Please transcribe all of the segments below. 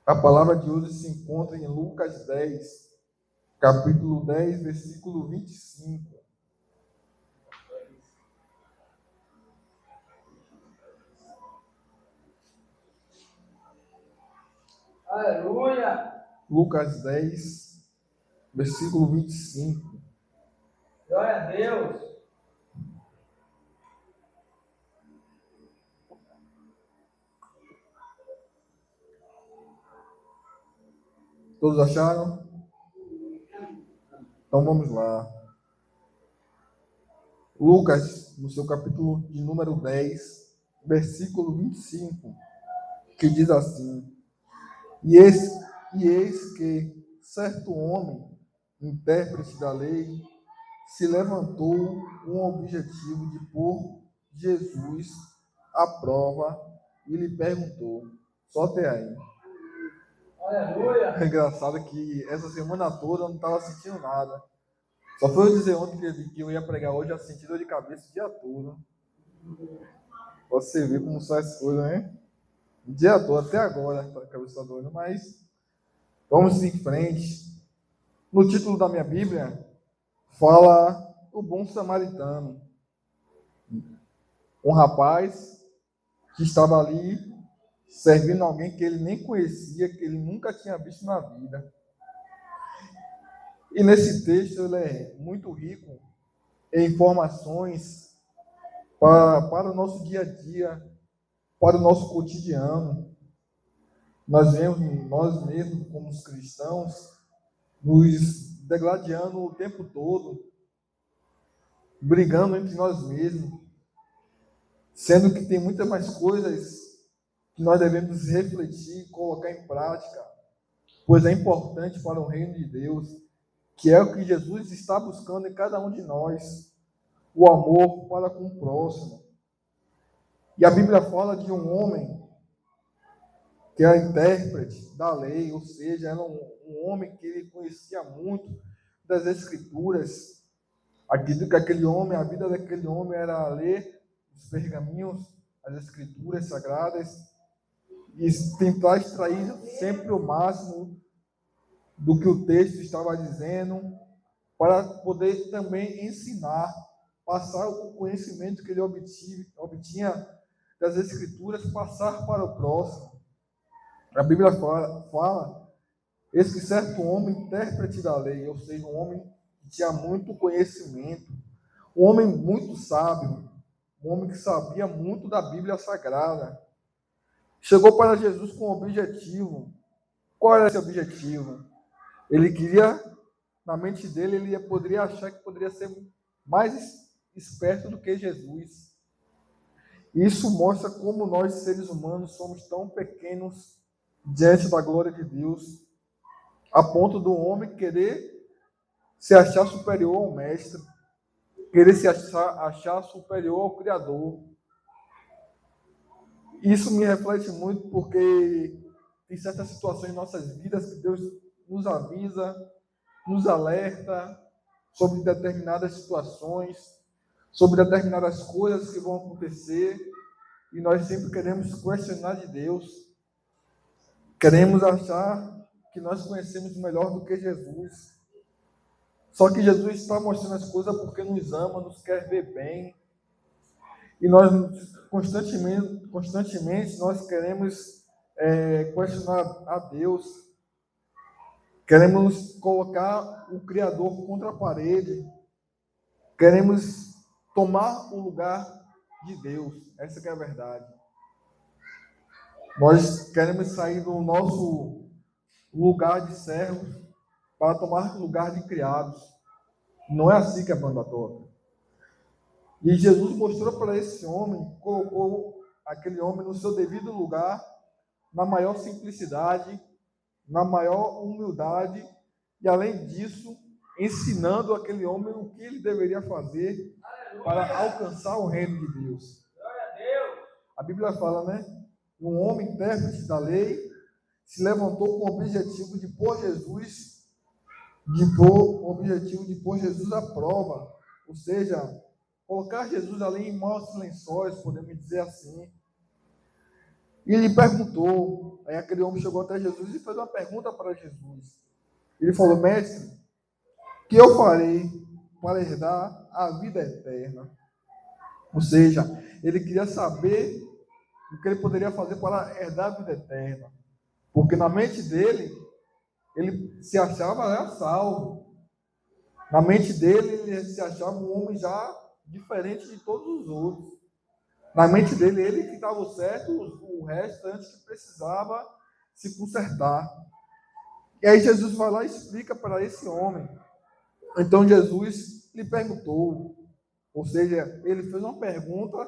A palavra de hoje se encontra em Lucas 10, capítulo 10, versículo 25. Aleluia! Lucas 10, versículo 25. Glória a Deus! Todos acharam? Então vamos lá. Lucas, no seu capítulo de número 10, versículo 25, que diz assim: E eis que certo homem, intérprete da lei, se levantou com o objetivo de pôr Jesus à prova e lhe perguntou: só até aí. Aleluia! É engraçado que essa semana toda eu não estava sentindo nada. Só foi eu dizer ontem que eu ia pregar hoje, eu senti dor de cabeça o dia todo. Você vê como são as coisas, né? O dia todo, até agora, a cabeça está doendo, mas vamos em frente. No título da minha Bíblia, fala o bom samaritano. Um rapaz que estava ali servindo alguém que ele nem conhecia, que ele nunca tinha visto na vida. E nesse texto ele é muito rico em informações para o nosso dia a dia, para o nosso cotidiano. Nós vemos nós mesmos, como os cristãos, nos degladiando o tempo todo, brigando entre nós mesmos, sendo que tem muitas mais coisas que nós devemos refletir e colocar em prática, pois é importante para o reino de Deus, que é o que Jesus está buscando em cada um de nós, o amor para com o próximo. E a Bíblia fala de um homem que era intérprete da lei, ou seja, era um homem que ele conhecia muito das Escrituras. Acredito que aquele homem, a vida daquele homem era ler os pergaminhos, as Escrituras sagradas, e tentar extrair sempre o máximo do que o texto estava dizendo, para poder também ensinar, passar o conhecimento que ele obtinha das Escrituras, passar para o próximo. A Bíblia fala esse que certo homem, intérprete da lei, ou seja, um homem que tinha muito conhecimento, um homem muito sábio, um homem que sabia muito da Bíblia Sagrada, chegou para Jesus com um objetivo. Qual era esse objetivo? Ele queria, na mente dele, ele poderia achar que poderia ser mais esperto do que Jesus. Isso mostra como nós, seres humanos, somos tão pequenos diante da glória de Deus, a ponto do homem querer se achar superior ao mestre, querer se achar superior ao Criador. Isso me reflete muito porque tem certas situações em nossas vidas que Deus nos avisa, nos alerta sobre determinadas situações, sobre determinadas coisas que vão acontecer, e nós sempre queremos questionar de Deus, queremos achar que nós conhecemos melhor do que Jesus. Só que Jesus está mostrando as coisas porque nos ama, nos quer ver bem, e nós constantemente nós queremos questionar a Deus, queremos colocar o Criador contra a parede, queremos tomar o lugar de Deus. Essa que é a verdade. Nós queremos sair do nosso lugar de servos para tomar o lugar de criados. Não é assim que a banda toca. E Jesus mostrou para esse homem, colocou aquele homem no seu devido lugar, na maior simplicidade, na maior humildade, e além disso, ensinando aquele homem o que ele deveria fazer para alcançar o reino de Deus. A Bíblia fala, né? Um homem intérprete da lei se levantou com o objetivo de pôr Jesus à prova, ou seja, colocar Jesus ali em maus lençóis, podemos dizer assim. E ele perguntou, aí aquele homem chegou até Jesus e fez uma pergunta para Jesus. Ele falou: mestre, o que eu farei para herdar a vida eterna? Ou seja, ele queria saber o que ele poderia fazer para herdar a vida eterna. Porque na mente dele, ele se achava já salvo. Na mente dele, ele se achava um homem já diferente de todos os outros. Na mente dele, ele que estava certo, o restante que precisava se consertar. E aí Jesus vai lá e explica para esse homem. Então Jesus lhe perguntou, ou seja, ele fez uma pergunta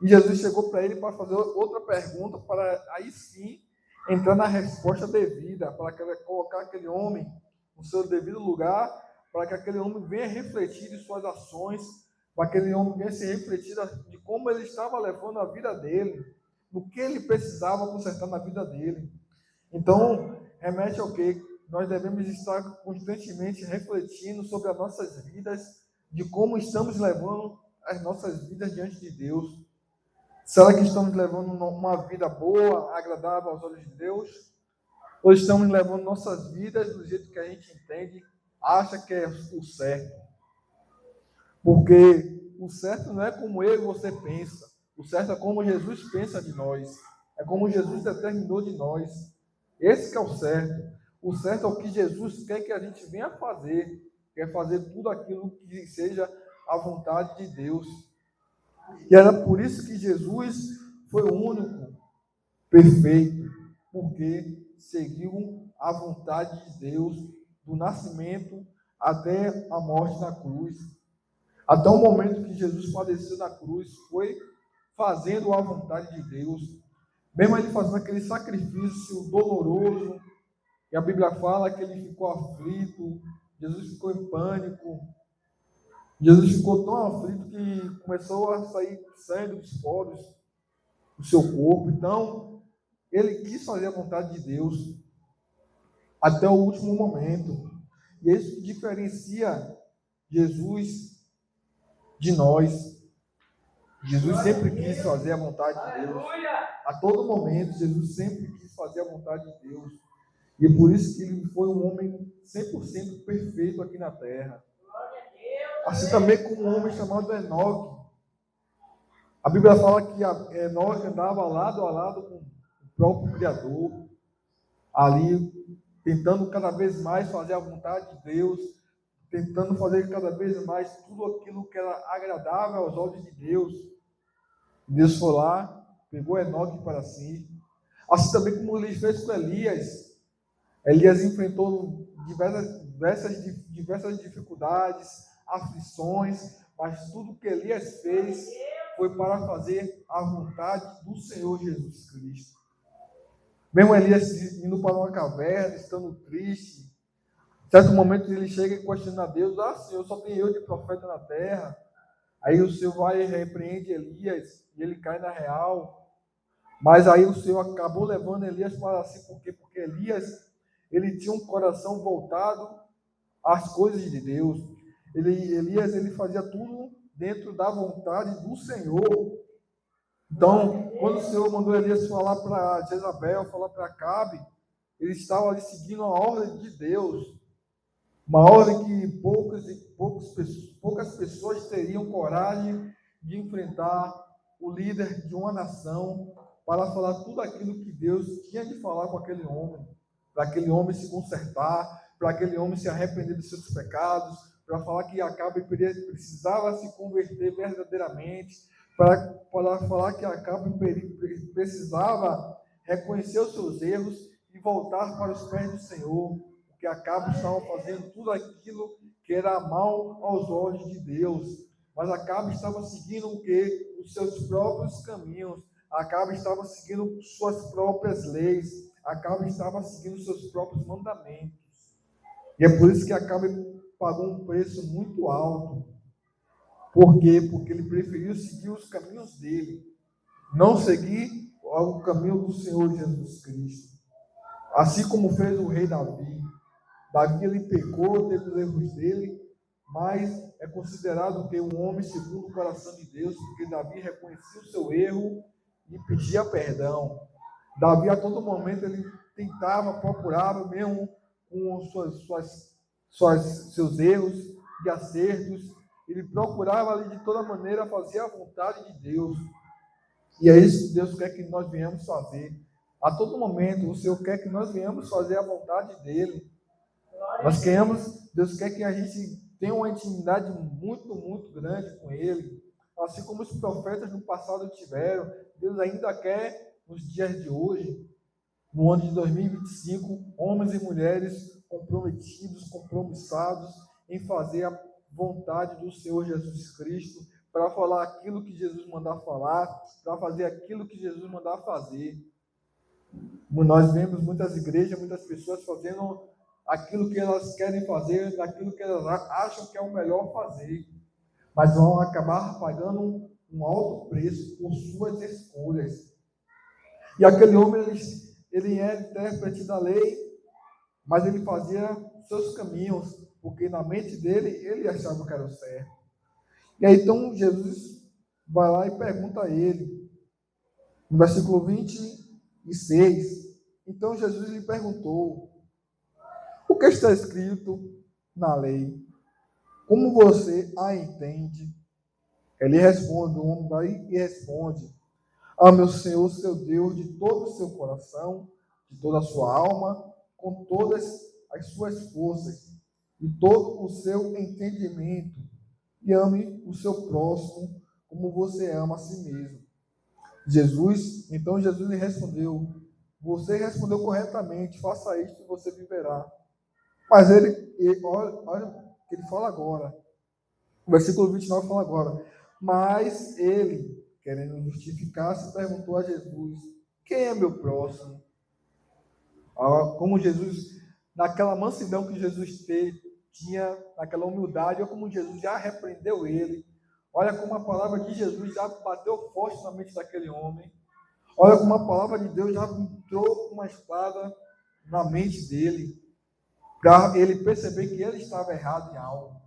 e Jesus chegou para ele para fazer outra pergunta, para aí sim entrar na resposta devida, para colocar aquele homem no seu devido lugar, para que aquele homem venha refletir de suas ações, para que aquele homem venha se refletir de como ele estava levando a vida dele, do que ele precisava consertar na vida dele. Então, remete ao que nós devemos estar constantemente refletindo sobre as nossas vidas, de como estamos levando as nossas vidas diante de Deus. Será que estamos levando uma vida boa, agradável aos olhos de Deus? Ou estamos levando nossas vidas do jeito que a gente entende, acha que é o certo? Porque o certo não é como eu e você pensa. O certo é como Jesus pensa de nós. É como Jesus determinou de nós. Esse que é o certo. O certo é o que Jesus quer que a gente venha fazer. Quer fazer tudo aquilo que seja a vontade de Deus. E era por isso que Jesus foi o único perfeito, porque seguiu a vontade de Deus do nascimento até a morte na cruz. Até o momento que Jesus padeceu na cruz, foi fazendo a vontade de Deus. Mesmo ele fazendo aquele sacrifício doloroso, e a Bíblia fala que ele ficou aflito, Jesus ficou em pânico, Jesus ficou tão aflito que começou a sair sangue dos poros do seu corpo. Então, ele quis fazer a vontade de Deus até o último momento. E é isso que diferencia Jesus de nós. Jesus sempre quis fazer a vontade de Deus. A todo momento, Jesus sempre quis fazer a vontade de Deus. E é por isso que ele foi um homem 100% perfeito aqui na terra. Assim também como um homem chamado Enoque. A Bíblia fala que Enoque andava lado a lado com o próprio Criador, ali tentando cada vez mais fazer a vontade de Deus, tentando fazer cada vez mais tudo aquilo que era agradável aos olhos de Deus. Deus foi lá, pegou Enoque para si. Assim também como ele fez com Elias. Elias enfrentou diversas dificuldades, aflições, mas tudo que Elias fez foi para fazer a vontade do Senhor Jesus Cristo. Mesmo Elias indo para uma caverna, estando triste, em certo momento ele chega e questiona a Deus: Senhor, só tem eu de profeta na terra. Aí o Senhor vai e repreende Elias, e ele cai na real. Mas aí o Senhor acabou levando Elias para si, por quê? Porque Elias, ele tinha um coração voltado às coisas de Deus. Elias, ele fazia tudo dentro da vontade do Senhor. Então, quando o Senhor mandou Elias falar para Jezabel, falar para Acabe, ele estava ali seguindo a ordem de Deus. Uma ordem que poucas pessoas teriam coragem de enfrentar o líder de uma nação para falar tudo aquilo que Deus tinha de falar com aquele homem, para aquele homem se consertar, para aquele homem se arrepender dos seus pecados, para falar que Acabe precisava se converter verdadeiramente, para falar que Acabe precisava reconhecer os seus erros e voltar para os pés do Senhor, porque Acabe estava fazendo tudo aquilo que era mal aos olhos de Deus, mas Acabe estava seguindo o quê? Os seus próprios caminhos. Acabe estava seguindo suas próprias leis, Acabe estava seguindo seus próprios mandamentos. E é por isso que Acabe pagou um preço muito alto. Por quê? Porque ele preferiu seguir os caminhos dele, não seguir o caminho do Senhor Jesus Cristo. Assim como fez o rei Davi. Davi, ele pecou, teve os erros dele, mas é considerado que um homem segundo o coração de Deus, porque Davi reconhecia o seu erro e pedia perdão. Davi, a todo momento, ele tentava, procurava, mesmo com seus erros e acertos, ele procurava ali de toda maneira fazer a vontade de Deus. E é isso que Deus quer que nós venhamos fazer. A todo momento, o Senhor quer que nós venhamos fazer a vontade dEle. Deus quer que a gente tenha uma intimidade muito, muito grande com Ele. Assim como os profetas no passado tiveram, Deus ainda quer, nos dias de hoje, no ano de 2025, homens e mulheres comprometidos, compromissados em fazer a vontade do Senhor Jesus Cristo, para falar aquilo que Jesus mandar falar, para fazer aquilo que Jesus mandar fazer. Nós vemos muitas igrejas, muitas pessoas fazendo aquilo que elas querem fazer, aquilo que elas acham que é o melhor fazer, mas vão acabar pagando um alto preço por suas escolhas. E aquele homem, ele era intérprete da lei, mas ele fazia seus caminhos, porque na mente dele, ele achava que era o certo. E aí, então, Jesus vai lá e pergunta a ele, no versículo 26, então Jesus lhe perguntou, o que está escrito na lei? Como você a entende? Ele responde, o homem vai e responde, ame o Senhor, seu Deus, de todo o seu coração, de toda a sua alma, com todas as suas forças, de todo o seu entendimento, e ame o seu próximo como você ama a si mesmo. Então Jesus lhe respondeu, você respondeu corretamente, faça isto e você viverá. Mas olha o que ele fala agora. O versículo 29 fala agora. Mas ele, querendo justificar-se, perguntou a Jesus, quem é meu próximo? Como Jesus, naquela mansidão que Jesus tinha, naquela humildade, olha como Jesus já repreendeu ele. Olha como a palavra de Jesus já bateu forte na mente daquele homem. Olha como a palavra de Deus já entrou com uma espada na mente dele, para ele perceber que ele estava errado em algo,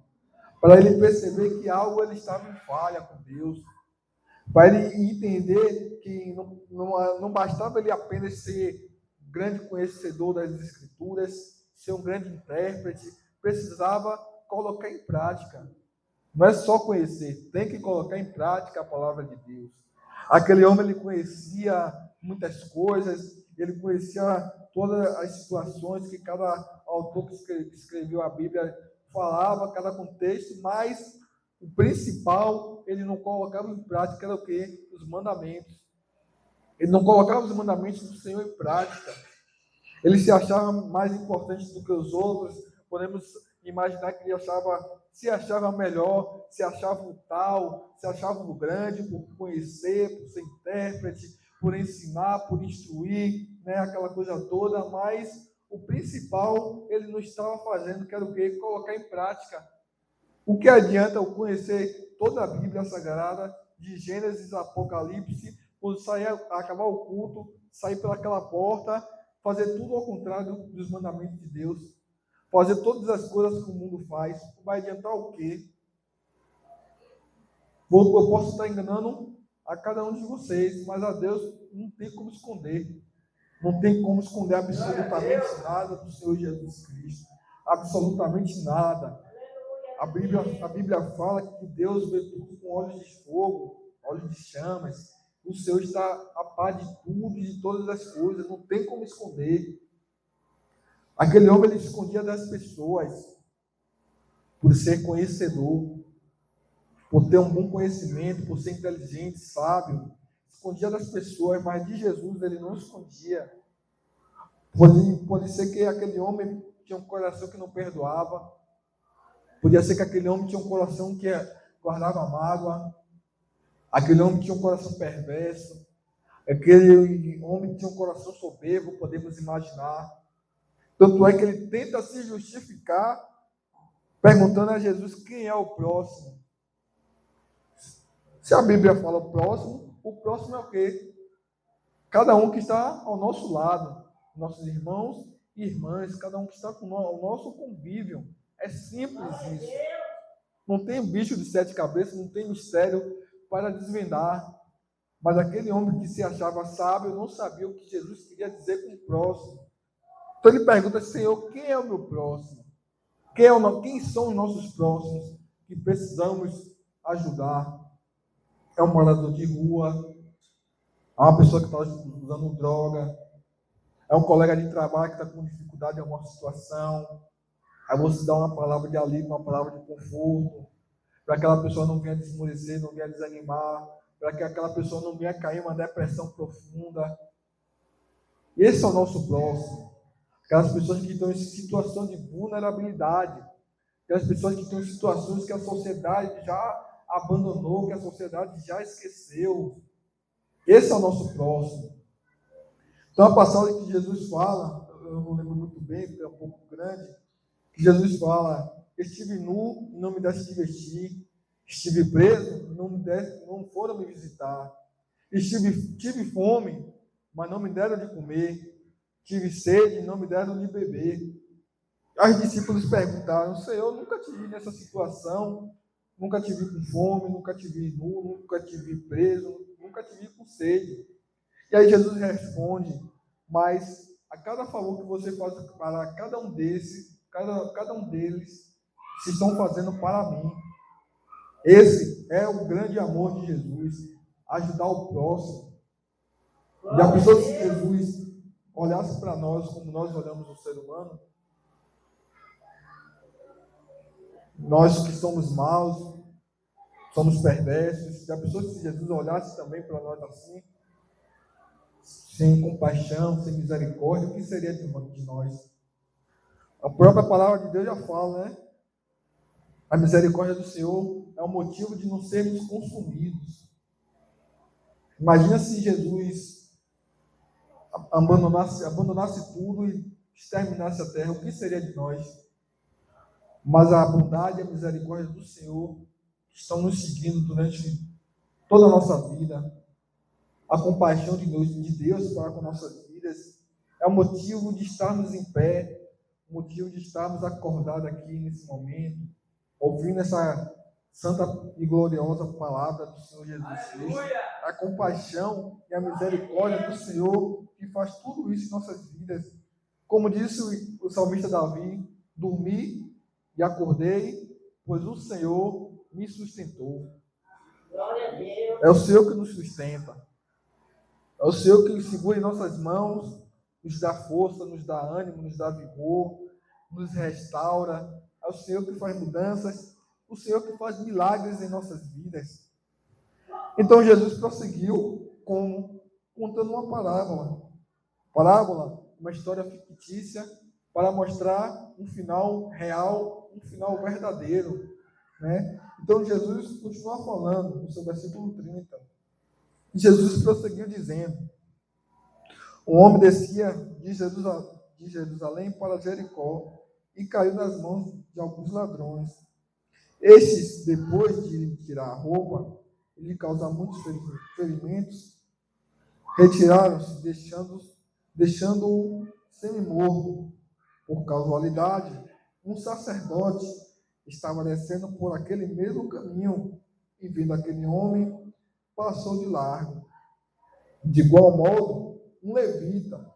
para ele perceber que algo ele estava em falha com Deus, para ele entender que não bastava ele apenas ser grande conhecedor das Escrituras, ser um grande intérprete, precisava colocar em prática. Não é só conhecer, tem que colocar em prática a palavra de Deus. Aquele homem, ele conhecia muitas coisas, ele conhecia todas as situações que cada autor que escreveu a Bíblia falava, cada contexto, mas o principal, ele não colocava em prática, era o quê? Os mandamentos. Ele não colocava os mandamentos do Senhor em prática. Ele se achava mais importante do que os outros. Podemos imaginar que ele se achava melhor, se achava o tal, se achava o grande por conhecer, por ser intérprete, por ensinar, por instruir, né, aquela coisa toda, mas o principal ele não estava fazendo, que era o quê? Colocar em prática. O que adianta eu conhecer toda a Bíblia Sagrada, de Gênesis a Apocalipse, quando acabar o culto, sair pelaquela porta, fazer tudo ao contrário dos mandamentos de Deus, fazer todas as coisas que o mundo faz, vai adiantar o quê? Eu posso estar enganando a cada um de vocês, mas a Deus não tem como esconder. Não tem como esconder absolutamente nada do Senhor Jesus Cristo. Absolutamente nada. A Bíblia fala que Deus vê tudo com olhos de fogo, olhos de chamas. O Senhor está a par de tudo e de todas as coisas. Não tem como esconder. Aquele homem, ele escondia das pessoas por ser conhecedor, por ter um bom conhecimento, por ser inteligente, sábio. Escondia das pessoas, mas de Jesus ele não escondia. Pode ser que aquele homem tinha um coração que não perdoava. Podia ser que aquele homem tinha um coração que guardava mágoa. Aquele homem tinha um coração perverso. Aquele homem tinha um coração soberbo, podemos imaginar. Tanto é que ele tenta se justificar, perguntando a Jesus quem é o próximo. Se a Bíblia fala o próximo é o quê? Cada um que está ao nosso lado, nossos irmãos e irmãs, cada um que está com o nosso convívio. É simples isso. Não tem bicho de 7 cabeças, não tem mistério para desvendar. Mas aquele homem que se achava sábio não sabia o que Jesus queria dizer com o próximo. Então ele pergunta, Senhor, quem é o meu próximo? Quem são os nossos próximos que precisamos ajudar? É um morador de rua? É uma pessoa que está usando droga? É um colega de trabalho que está com dificuldade em alguma situação? Aí você dá uma palavra de alívio, uma palavra de conforto, para que aquela pessoa não venha desmorecer, não venha desanimar, para que aquela pessoa não venha cair em uma depressão profunda. Esse é o nosso próximo. Aquelas pessoas que estão em situação de vulnerabilidade, aquelas pessoas que estão em situações que a sociedade já abandonou, que a sociedade já esqueceu. Esse é o nosso próximo. Então, a passagem que Jesus fala, eu não lembro muito bem, porque é um pouco grande, que Jesus fala, estive nu e não me deste de vestir, estive preso e não foram me visitar, tive fome, mas não me deram de comer, tive sede e não me deram de beber. Os discípulos perguntaram, Senhor, nunca te vi nessa situação, nunca te vi com fome, nunca te vi nu, nunca te vi preso, nunca te vi com sede. E aí Jesus responde, mas a cada favor que você faz para cada um deles, se estão fazendo para mim. Esse é o grande amor de Jesus, ajudar o próximo. E a pessoa, se Jesus olhasse para nós como nós olhamos o ser humano, nós que somos maus, somos perversos, se a pessoa, se Jesus olhasse também para nós assim, sem compaixão, sem misericórdia, o que seria de nós? A própria palavra de Deus já fala, né? A misericórdia do Senhor é o motivo de não sermos consumidos. Imagina se Jesus abandonasse tudo e exterminasse a terra, o que seria de nós? Mas a bondade e a misericórdia do Senhor estão nos seguindo durante toda a nossa vida. A compaixão de Deus para com nossas vidas é o motivo de estarmos em pé, o motivo de estarmos acordados aqui nesse momento, ouvindo essa santa e gloriosa palavra do Senhor Jesus Cristo. A compaixão e a misericórdia do Senhor que faz tudo isso em nossas vidas. Como disse o salmista Davi, dormi e acordei, pois o Senhor me sustentou. É o Senhor que nos sustenta. É o Senhor que segura em nossas mãos, nos dá força, nos dá ânimo, nos dá vigor, nos restaura. É o Senhor que faz mudanças, o Senhor que faz milagres em nossas vidas. Então Jesus prosseguiu contando uma parábola. Parábola, uma história fictícia, para mostrar um final real, um final verdadeiro, né? Então Jesus continua falando no seu versículo 30. Jesus prosseguiu dizendo: um homem descia de Jerusalém para Jericó e caiu nas mãos de alguns ladrões. Estes, depois de lhe tirar a roupa e lhe causar muitos ferimentos, retiraram-se, deixando-o semi-morto. Por casualidade, um sacerdote estava descendo por aquele mesmo caminho e, vendo aquele homem, passou de largo. De igual modo, um levita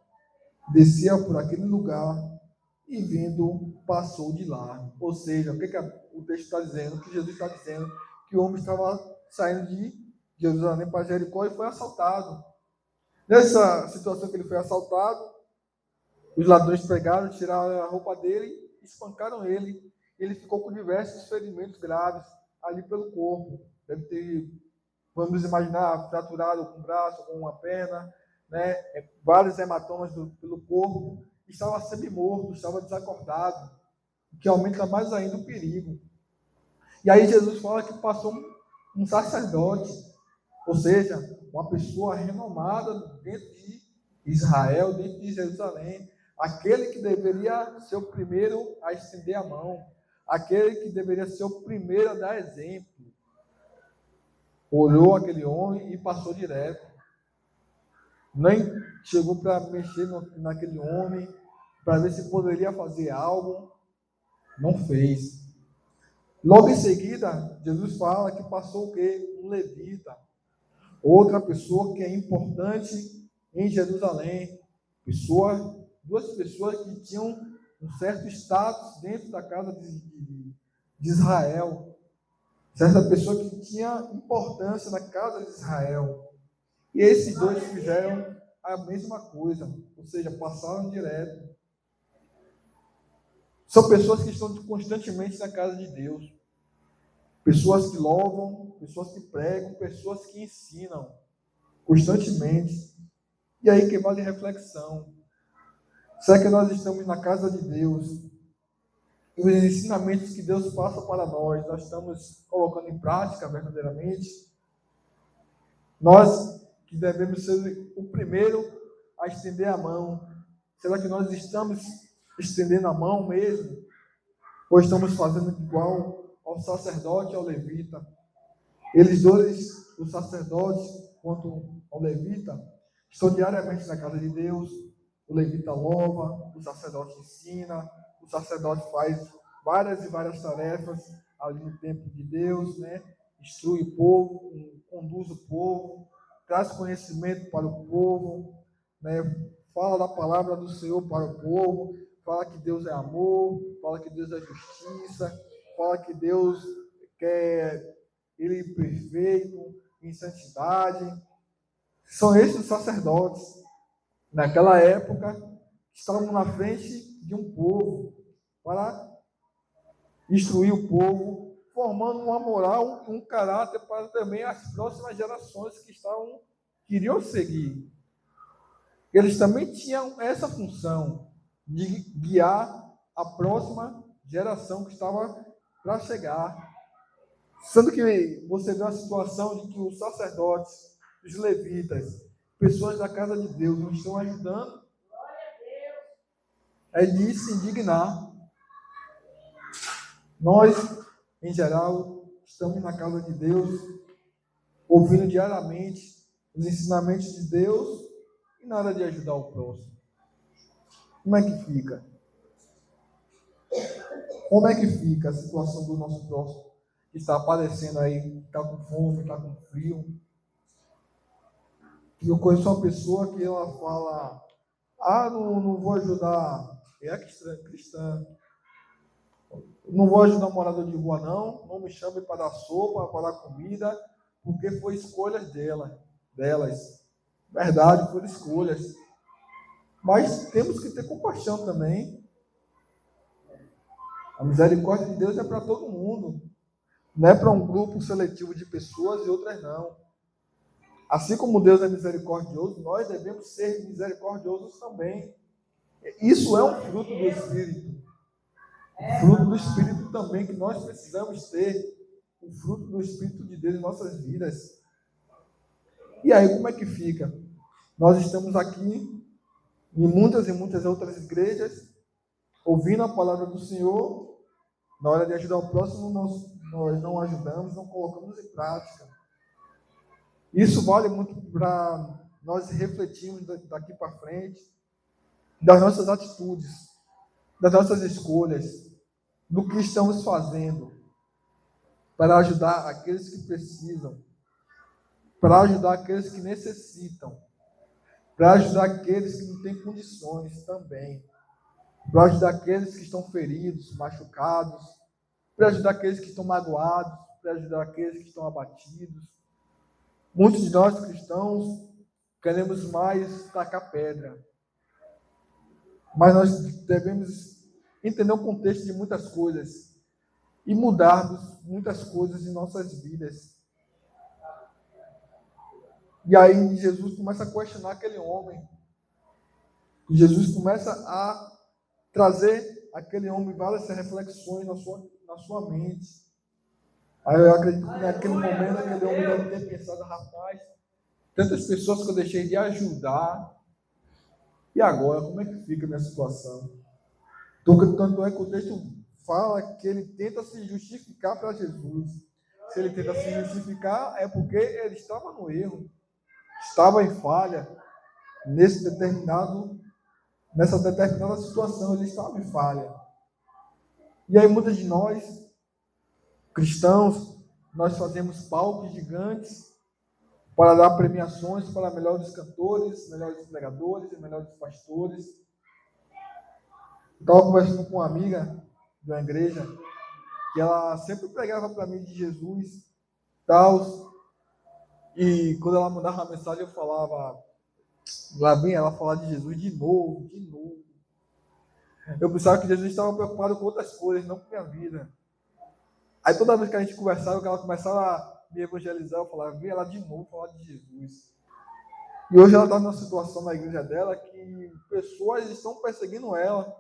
descia por aquele lugar e, vendo, passou de largo. Ou seja, o que o texto está dizendo? O que Jesus está dizendo? Que o homem estava saindo de Jerusalém para Jericó e foi assaltado. Nessa situação que ele foi assaltado, os ladrões pegaram, tiraram a roupa dele, espancaram ele. Ele ficou com diversos ferimentos graves ali pelo corpo. Deve ter, vamos imaginar, fraturado com o braço, com uma perna, né? Vários hematomas pelo corpo. Estava semi-morto, estava desacordado, o que aumenta mais ainda o perigo. E aí Jesus fala que passou um sacerdote, ou seja, uma pessoa renomada dentro de Israel, dentro de Jerusalém, aquele que deveria ser o primeiro a estender a mão, aquele que deveria ser o primeiro a dar exemplo. Olhou aquele homem e passou direto. Nem chegou para mexer naquele homem, para ver se poderia fazer algo. Não fez. Logo em seguida, Jesus fala que passou o quê? Um levita. Outra pessoa que é importante em Jerusalém, duas pessoas que tinham um certo status dentro da casa de Israel, certa pessoa que tinha importância na casa de Israel. E esses dois fizeram a mesma coisa, ou seja, passaram direto. São pessoas que estão constantemente na casa de Deus. Pessoas que louvam, pessoas que pregam, pessoas que ensinam constantemente. E aí que vale reflexão. Será que nós estamos na casa de Deus? E os ensinamentos que Deus passa para nós estamos colocando em prática verdadeiramente? Nós que devemos ser o primeiro a estender a mão. Será que nós estamos estendendo a mão mesmo? Ou estamos fazendo igual ao sacerdote e ao levita? Eles dois, o sacerdote quanto ao levita, estão diariamente na casa de Deus. O levita louva, o sacerdote ensina, o sacerdote faz várias e várias tarefas ali no templo de Deus, né? Instrui o povo, conduz o povo, traz conhecimento para o povo, né? Fala da palavra do Senhor para o povo, fala que Deus é amor, fala que Deus é justiça, fala que Deus quer Ele perfeito, em santidade. São esses os sacerdotes. Naquela época, estavam na frente de um povo para instruir o povo, formando uma moral, um caráter para também as próximas gerações que queriam seguir. Eles também tinham essa função de guiar a próxima geração que estava para chegar. Sendo que você vê a situação de que os sacerdotes, os levitas, pessoas da casa de Deus não estão ajudando, é de se indignar. Nós, em geral, estamos na casa de Deus, ouvindo diariamente os ensinamentos de Deus e nada de ajudar o próximo. Como é que fica? Como é que fica a situação do nosso próximo que está aparecendo aí, está com fome, está com frio? Eu conheço uma pessoa que ela fala, não vou ajudar, é cristã, não vou ajudar morador de rua não me chame para dar sopa, para dar comida, porque foi escolhas delas. Verdade, foram escolhas. Mas temos que ter compaixão também. A misericórdia de Deus é para todo mundo. Não é para um grupo seletivo de pessoas e outras não. Assim como Deus é misericordioso, nós devemos ser misericordiosos também. Isso é um fruto do Espírito. O fruto do Espírito também que nós precisamos ter. O fruto do Espírito de Deus em nossas vidas. E aí, como é que fica? Nós estamos aqui, em muitas e muitas outras igrejas, ouvindo a palavra do Senhor. Na hora de ajudar o próximo, nós não ajudamos, não colocamos em prática. Isso vale muito para nós refletirmos daqui para frente, das nossas atitudes, das nossas escolhas, do que estamos fazendo para ajudar aqueles que precisam, para ajudar aqueles que necessitam, para ajudar aqueles que não têm condições também, para ajudar aqueles que estão feridos, machucados, para ajudar aqueles que estão magoados, para ajudar aqueles que estão abatidos. Muitos de nós cristãos queremos mais tacar pedra, mas nós devemos entender o contexto de muitas coisas e mudarmos muitas coisas em nossas vidas. E aí Jesus começa a questionar aquele homem. E Jesus começa a trazer aquele homem várias reflexões na sua mente. Aí eu acredito que naquele momento aquele homem deve ter pensado, rapaz, tantas pessoas que eu deixei de ajudar, e agora, como é que fica a minha situação? Tanto é que o texto fala que ele tenta se justificar para Jesus. Se ele tenta se justificar, é porque ele estava no erro, estava em falha, nessa determinada situação, ele estava em falha. E aí muitos de nós, cristãos, nós fazemos palcos gigantes para dar premiações para melhores cantores, melhores pregadores e melhores pastores. Estava conversando com uma amiga de uma igreja que ela sempre pregava para mim de Jesus, tal, e quando ela mandava uma mensagem eu falava, lá vem ela falar de Jesus de novo, de novo. Eu pensava que Jesus estava preocupado com outras coisas, não com minha vida. Aí toda vez que a gente conversava, que ela começava a me evangelizar, eu falava, vem ela de novo falar de Jesus. E hoje ela está numa situação na igreja dela que pessoas estão perseguindo ela.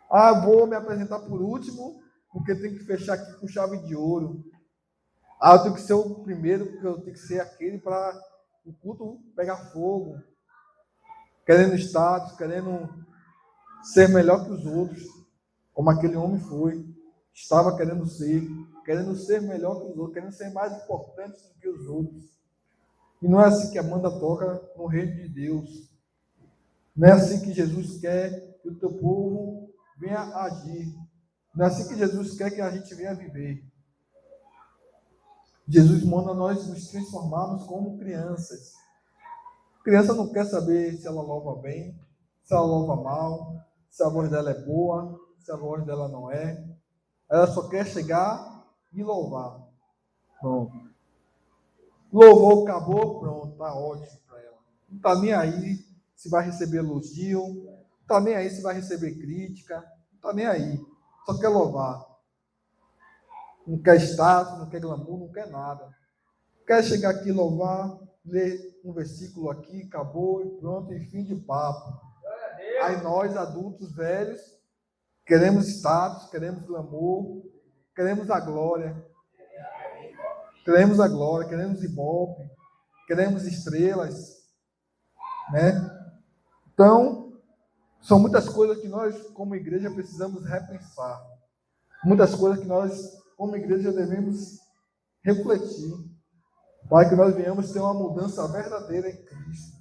Ah, vou me apresentar por último, porque tem que fechar aqui com chave de ouro. Ah, eu tenho que ser o primeiro, porque eu tenho que ser aquele para o culto pegar fogo. Querendo status, querendo ser melhor que os outros, como aquele homem foi. Estava querendo ser melhor que os outros, querendo ser mais importante do que os outros. E não é assim que a banda toca no reino de Deus. Não é assim que Jesus quer que o teu povo venha agir. Não é assim que Jesus quer que a gente venha viver. Jesus manda nós nos transformarmos como crianças. Criança não quer saber se ela louva bem, se ela louva mal, se a voz dela é boa, se a voz dela não é. Ela só quer chegar e louvar. Pronto. Louvou, acabou, pronto, está ótimo para ela. Não está nem aí se vai receber elogio, não está nem aí se vai receber crítica, não está nem aí. Só quer louvar. Não quer status, não quer glamour, não quer nada. Quer chegar aqui, louvar, ler um versículo aqui, acabou e pronto, e fim de papo. Aí nós, adultos velhos, queremos status, queremos glamour, queremos a glória. Queremos a glória, queremos ibope, queremos estrelas, né? Então, são muitas coisas que nós, como igreja, precisamos repensar. Muitas coisas que nós, como igreja, devemos refletir, para que nós venhamos ter uma mudança verdadeira em Cristo.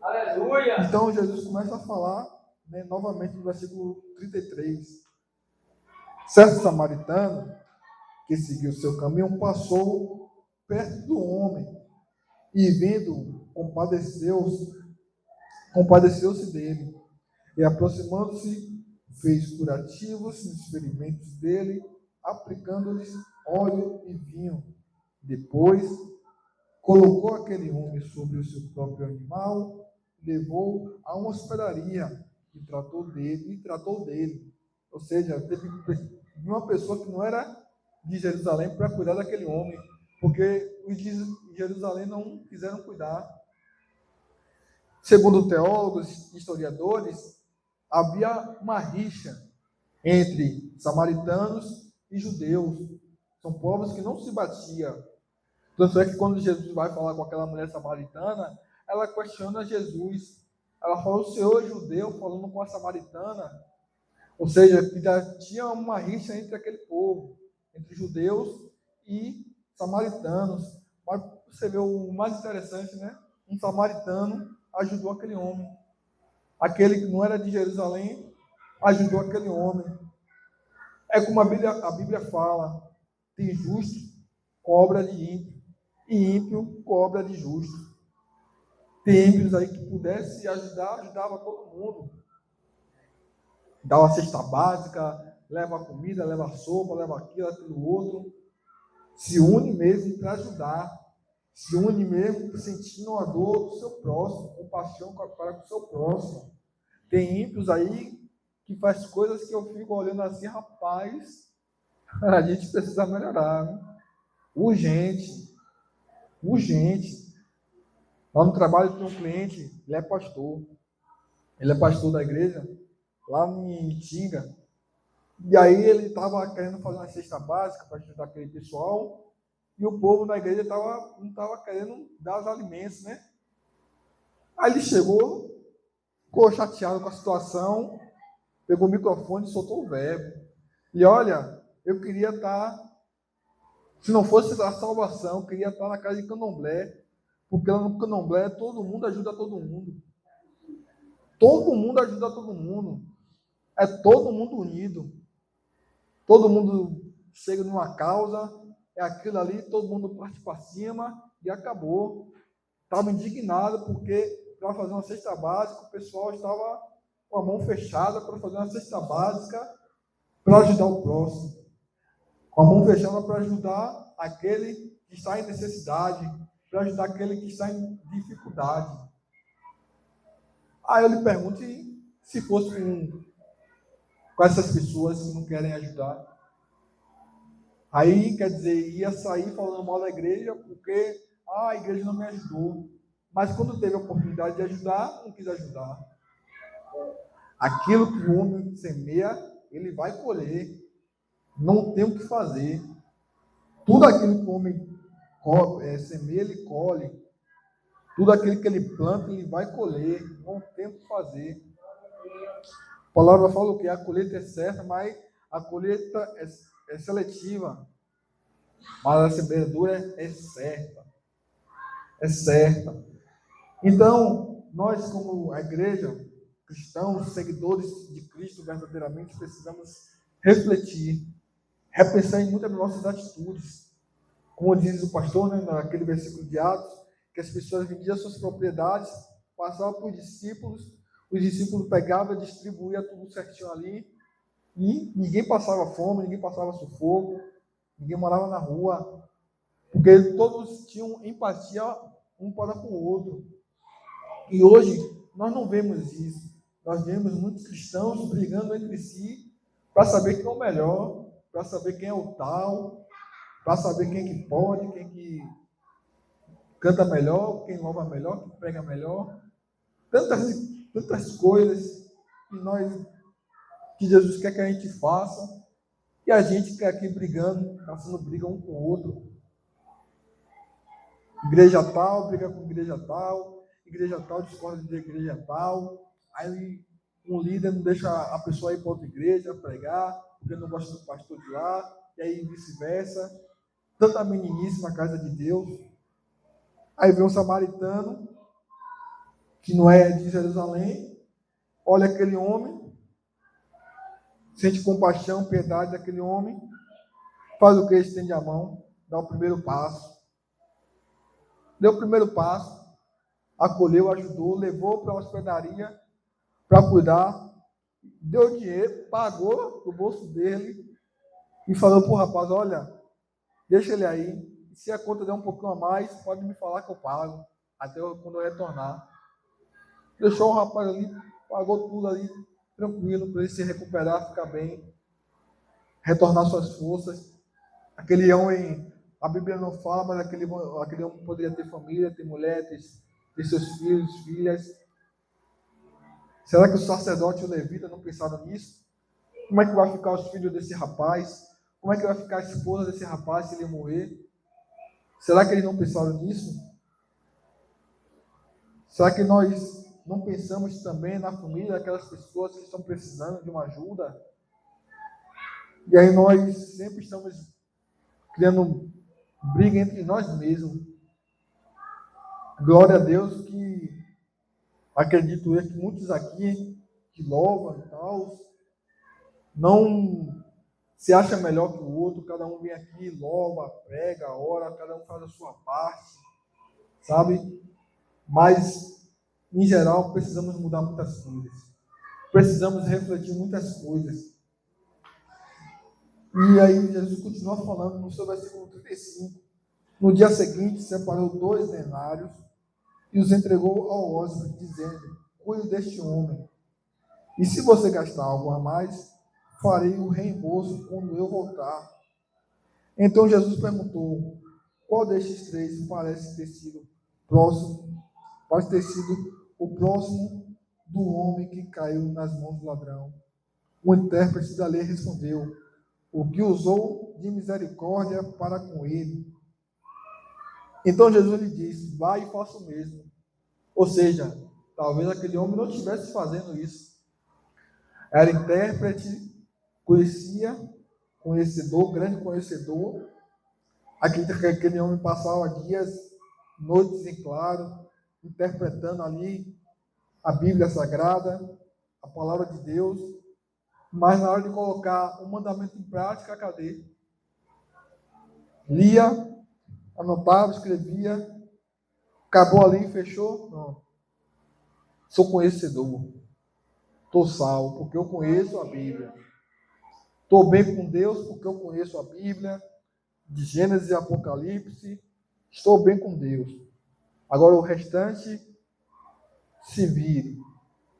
Aleluia! Então, Jesus começa a falar, né, novamente no versículo 33. Certo samaritano, que seguiu o seu caminho, passou perto do homem e, vendo, compadeceu-se dele. E, aproximando-se, fez curativos nos ferimentos dele, aplicando-lhes óleo e vinho. Depois, colocou aquele homem sobre o seu próprio animal, levou a uma hospedaria e tratou dele. Ou seja, teve uma pessoa que não era de Jerusalém para cuidar daquele homem, porque os de Jerusalém não quiseram cuidar. Segundo teólogos, historiadores, havia uma rixa entre samaritanos e judeus. São povos que não se batiam. Tanto é que quando Jesus vai falar com aquela mulher samaritana, ela questiona Jesus. Ela fala, o senhor é judeu falando com a samaritana. Ou seja, que já tinha uma rixa entre aquele povo, entre judeus e samaritanos. Mas você vê o mais interessante, né? Um samaritano ajudou aquele homem. Aquele que não era de Jerusalém ajudou aquele homem. É como a Bíblia fala, tem justo com obra de ímpio, e ímpio com obra de justo. Tem ímpios aí que pudesse ajudar, ajudava todo mundo. Dá uma cesta básica, leva comida, leva sopa, leva aquilo outro. Se une mesmo para ajudar. Se une mesmo sentindo a dor do seu próximo, compaixão para com o seu próximo. Tem ímpios aí que faz coisas que eu fico olhando assim, rapaz, a gente precisa melhorar, né? Urgente. Lá no trabalho tem um cliente, ele é pastor. Ele é pastor da igreja, lá em Tinga. E aí ele estava querendo fazer uma cesta básica para ajudar aquele pessoal, e o povo da igreja não estava querendo dar os alimentos, né? Aí ele chegou, ficou chateado com a situação, pegou o microfone e soltou o verbo. E olha, eu queria estar, se não fosse a salvação, eu queria estar na casa de candomblé, porque lá no candomblé todo mundo ajuda todo mundo. Todo mundo ajuda todo mundo. É todo mundo unido. Todo mundo chega numa causa, é aquilo ali, todo mundo parte para cima e acabou. Estava indignado porque, para fazer uma cesta básica, o pessoal estava com a mão fechada para fazer uma cesta básica para ajudar o próximo. Com a mão fechada para ajudar aquele que está em necessidade, para ajudar aquele que está em dificuldade. Aí eu lhe pergunto, e se fosse com essas pessoas que não querem ajudar? Aí, quer dizer, ia sair falando mal da igreja porque a igreja não me ajudou. Mas quando teve a oportunidade de ajudar, não quis ajudar. Aquilo que o homem semeia, ele vai colher. Não tem o que fazer. Tudo aquilo que o homem semeia, ele colhe. Tudo aquilo que ele planta, ele vai colher. Não tem o que fazer. A palavra fala o quê? A colheita é certa, mas a colheita é seletiva. Mas a semeadura é certa. É certa. Então, nós como a igreja, cristãos, seguidores de Cristo verdadeiramente, precisamos refletir, repensar em muitas das nossas atitudes. Como diz o pastor, né, naquele versículo de Atos, que as pessoas vendiam suas propriedades, passavam para os discípulos pegavam e distribuíam tudo certinho ali, e ninguém passava fome, ninguém passava sufoco, ninguém morava na rua, porque todos tinham empatia um para com o outro. E hoje nós não vemos isso. Nós vemos muitos cristãos brigando entre si para saber quem é o melhor, para saber quem é o tal, para saber quem é que pode, quem que canta melhor, quem louva melhor, quem prega melhor. Tantas coisas que Jesus quer que a gente faça, e a gente fica aqui brigando, passando briga um com o outro. Igreja tal, briga com igreja tal discorda de igreja tal, aí um líder não deixa a pessoa ir para outra igreja pregar, porque não gosta do pastor de lá, e aí vice-versa. Tanta meninice na casa de Deus. Aí vem um samaritano, que não é de Jerusalém, olha aquele homem, sente compaixão, piedade daquele homem, faz o que? Estende a mão, dá o primeiro passo. Deu o primeiro passo, acolheu, ajudou, levou para a hospedaria para cuidar, deu dinheiro, pagou do bolso dele e falou para o rapaz, olha, deixa ele aí, se a conta der um pouquinho a mais, pode me falar que eu pago, até quando eu retornar. Deixou o rapaz ali, pagou tudo ali, tranquilo, para ele se recuperar, ficar bem, retornar suas forças. Aquele homem, a Bíblia não fala, mas aquele homem poderia ter família, ter mulher, ter seus filhos, filhas. Será que o sacerdote e o levita não pensaram nisso? Como é que vai ficar os filhos desse rapaz? Como é que vai ficar a esposa desse rapaz se ele morrer? Será que eles não pensaram nisso? Será que nós não pensamos também na família daquelas pessoas que estão precisando de uma ajuda? E aí nós sempre estamos criando briga entre nós mesmos. Glória a Deus que acredito eu que muitos aqui que louvam e tal, não se acha melhor que o outro, cada um vem aqui, louva, prega, ora, cada um faz a sua parte, sabe? Mas, em geral, precisamos mudar muitas coisas. Precisamos refletir muitas coisas. E aí Jesus continua falando no seu versículo 35. No dia seguinte, separou 2 denários e os entregou ao hóspede, dizendo, cuide deste homem. E se você gastar algo a mais, farei o reembolso quando eu voltar. Então Jesus perguntou, qual destes 3 parece ter sido o próximo do homem que caiu nas mãos do ladrão? O intérprete da lei respondeu, o que usou de misericórdia para com ele. Então Jesus lhe disse, vai e faça o mesmo. Ou seja, talvez aquele homem não estivesse fazendo isso. Era intérprete, conhecedor, grande conhecedor. Aquele homem passava dias, noites em claro, interpretando ali a Bíblia Sagrada, a palavra de Deus, mas na hora de colocar o mandamento em prática, cadê? Lia, anotava, escrevia, Acabou ali e fechou? Não. Sou conhecedor. Estou salvo, porque eu conheço a Bíblia. Estou bem com Deus, porque eu conheço a Bíblia, de Gênesis e Apocalipse. Estou bem com Deus. Agora o restante se vire.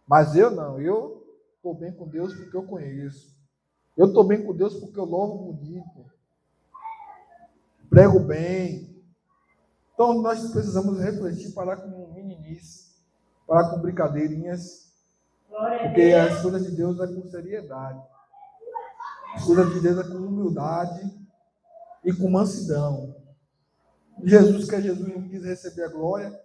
Mas eu não, eu estou bem com Deus porque eu conheço. Eu estou bem com Deus porque eu louvo bonito. Prego bem. Então nós precisamos refletir, parar com meninice, parar com brincadeirinhas, porque as coisas de Deus é com seriedade. As coisas de Deus é com humildade e com mansidão. Jesus, que Jesus não quis receber a glória.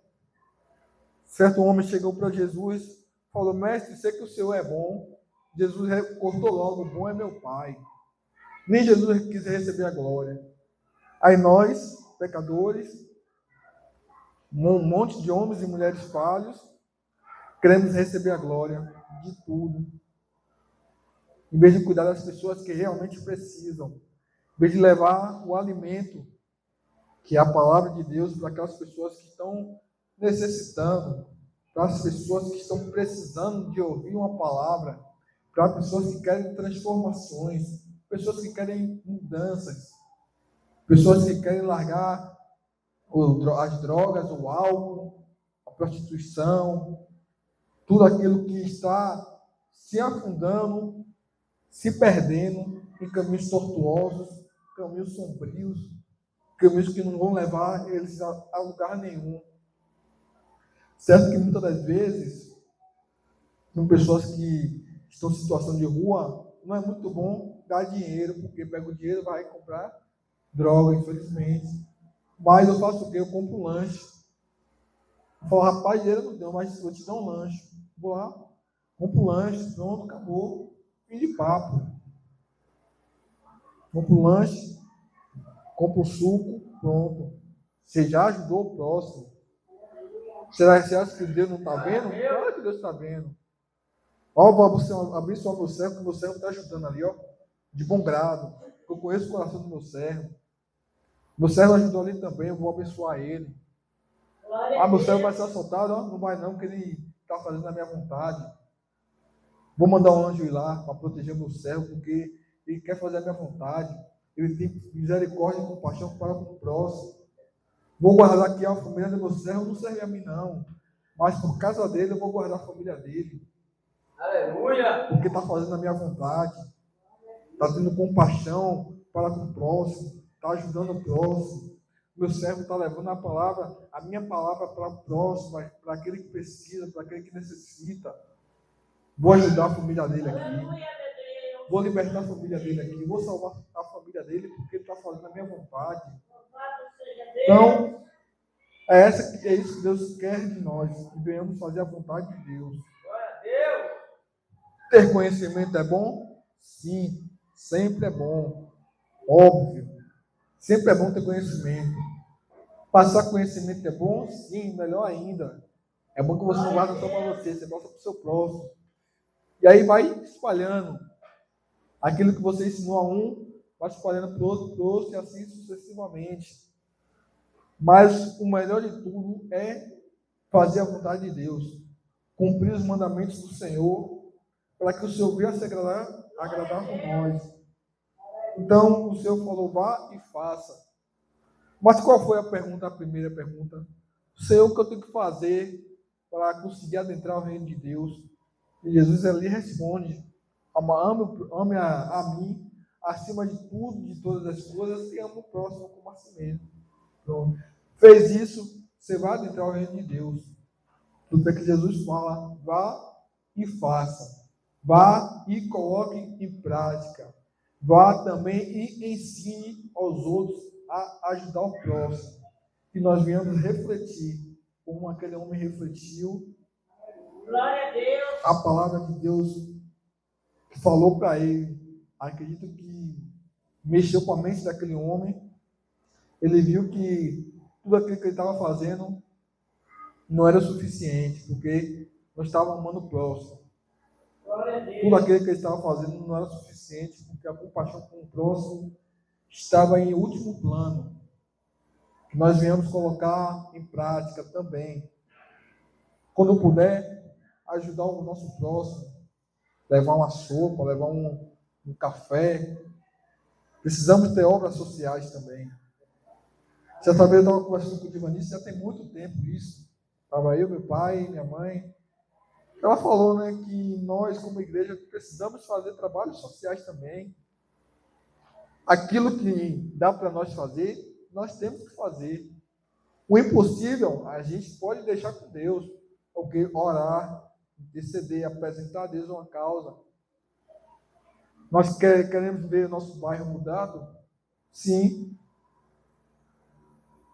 Certo homem chegou para Jesus, falou: mestre, sei que o Senhor é bom. Jesus cortou logo: bom é meu Pai. Nem Jesus quis receber a glória. Aí nós, pecadores, um monte de homens e mulheres falhos, queremos receber a glória de tudo. Em vez de cuidar das pessoas que realmente precisam. Em vez de levar o alimento, que é a palavra de Deus, para aquelas pessoas que estão necessitando, para as pessoas que estão precisando de ouvir uma palavra, para pessoas que querem transformações, pessoas que querem mudanças, pessoas que querem largar as drogas, o álcool, a prostituição, tudo aquilo que está se afundando, se perdendo em caminhos tortuosos, caminhos sombrios, caminhos que não vão levar eles a lugar nenhum. Certo que muitas das vezes, com pessoas que estão em situação de rua, não é muito bom dar dinheiro, porque pega o dinheiro e vai comprar droga, infelizmente. Mas eu faço o quê? Eu compro um lanche. Eu falo: rapaz, dinheiro não deu, mas vou te dar um lanche. Vou lá, compro um lanche, pronto, acabou. Fim de papo. Compro um lanche, compro um suco, pronto. Você já ajudou o próximo. Será que você acha que Deus não está vendo? Claro que Deus está vendo. Ó, você abrir só meu servo, que meu servo está ajudando ali, ó, de bom grado. Eu conheço o coração do meu servo. Meu servo ajudou ali também, eu vou abençoar ele. Ah, meu servo vai ser assaltado? Ó, não vai não, porque ele está fazendo a minha vontade. Vou mandar um anjo ir lá para proteger meu servo, porque ele quer fazer a minha vontade. Ele tem misericórdia e compaixão para o próximo. Vou guardar aqui a família do meu servo, não serve a mim não. Mas por causa dele, eu vou guardar a família dele. Aleluia! Porque está fazendo a minha vontade. Está tendo compaixão para com o próximo. Está ajudando o próximo. Meu servo está levando a palavra, a minha palavra para o próximo, para aquele que precisa, para aquele que necessita. Vou ajudar a família dele aqui. Vou libertar a família dele aqui. Vou salvar a família dele, porque ele está fazendo a minha vontade. Então, é isso que Deus quer de nós, que venhamos fazer a vontade de Deus. Ter conhecimento é bom? Sim, sempre é bom. Óbvio. Sempre é bom ter conhecimento. Passar conhecimento é bom? Sim, melhor ainda. É bom que você não guarda só para você, você passa para o seu próximo. E aí vai espalhando. Aquilo que você ensinou a um, vai espalhando para o outro, e assim sucessivamente. Mas o melhor de tudo é fazer a vontade de Deus. Cumprir os mandamentos do Senhor, para que o Senhor venha se agradar com nós. Então, o Senhor falou: vá e faça. Mas qual foi a pergunta, a primeira pergunta? Senhor, o que eu tenho que fazer para conseguir adentrar o reino de Deus? E Jesus ali responde: ame a mim acima de tudo, de todas as coisas, e ame o próximo como a si mesmo. Pronto. Fez isso, você vai adentrar o reino de Deus. Tudo é que Jesus fala: vá e faça. Vá e coloque em prática. Vá também e ensine aos outros a ajudar o próximo. Que nós venhamos refletir, como aquele homem refletiu. Glória a Deus. A palavra de Deus falou para ele. Acredito que mexeu com a mente daquele homem. Ele viu que tudo aquilo que ele estava fazendo não era suficiente, porque não estava amando o próximo. Tudo aquilo que ele estava fazendo não era suficiente, porque a compaixão com o próximo estava em último plano. que nós venhamos colocar em prática também. Quando puder, ajudar o nosso próximo, levar uma sopa, levar um café. Precisamos ter obras sociais também. Certa vez eu estava conversando com o Divanice, já tem muito tempo isso. Estava eu, meu pai, minha mãe. Ela falou, né, que nós, como igreja, precisamos fazer trabalhos sociais também. Aquilo que dá para nós fazer, nós temos que fazer. O impossível, a gente pode deixar com Deus. Porque orar, interceder, apresentar a Deus uma causa. Nós queremos ver o nosso bairro mudado? Sim.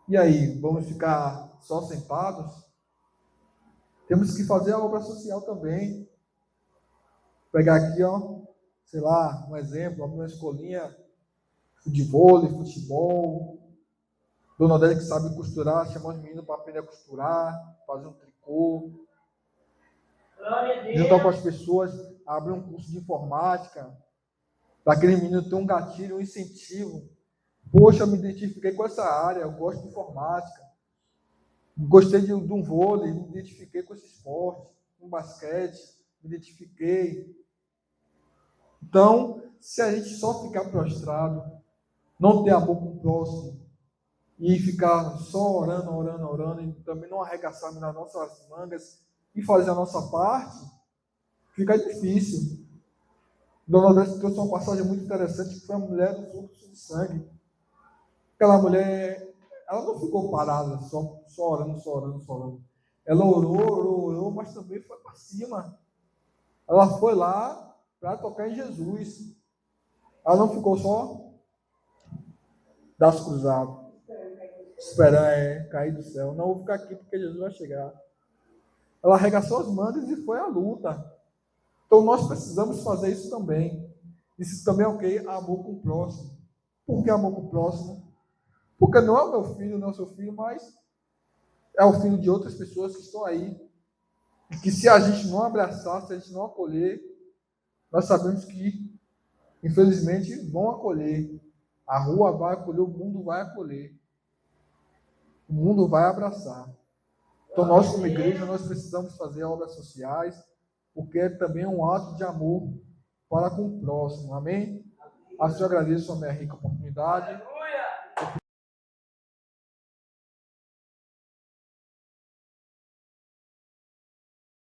E aí, vamos ficar só sentados? Temos que fazer a obra social também. Pegar aqui, ó, sei lá, um exemplo, abrir uma escolinha de vôlei, futebol. Dona Odélia que sabe costurar, chamar os meninos para aprender a costurar, fazer um tricô. Juntar com as pessoas, abrir um curso de informática, para aquele menino ter um gatilho, um incentivo. Poxa, eu me identifiquei com essa área, eu gosto de informática. Gostei de um vôlei, me identifiquei com esse esporte, um basquete, me identifiquei. Então, se a gente só ficar prostrado, não ter amor com o próximo, e ficar só orando, e também não arregaçar nas nossas mangas e fazer a nossa parte, fica difícil. Dona Odélia trouxe uma passagem muito interessante, que foi a mulher do fluxo de sangue. Aquela mulher, ela não ficou parada, só orando. Ela orou, mas também foi para cima. Ela foi lá para tocar em Jesus. Ela não ficou só braço cruzado, esperar cair do céu. Não vou ficar aqui porque Jesus vai chegar. Ela arregaçou as mangas e foi à luta. Então nós precisamos fazer isso também. Isso também é o quê? Amor com o próximo. Por que amor com o próximo? Porque não é o meu filho, não é o seu filho, mas é o filho de outras pessoas que estão aí. E que se a gente não abraçar, se a gente não acolher, nós sabemos que, infelizmente, vão acolher. A rua vai acolher, o mundo vai acolher. O mundo vai abraçar. Então nós, como igreja, nós precisamos fazer obras sociais, porque é também um ato de amor para com o próximo. Amém? Assim eu agradeço a minha rica oportunidade.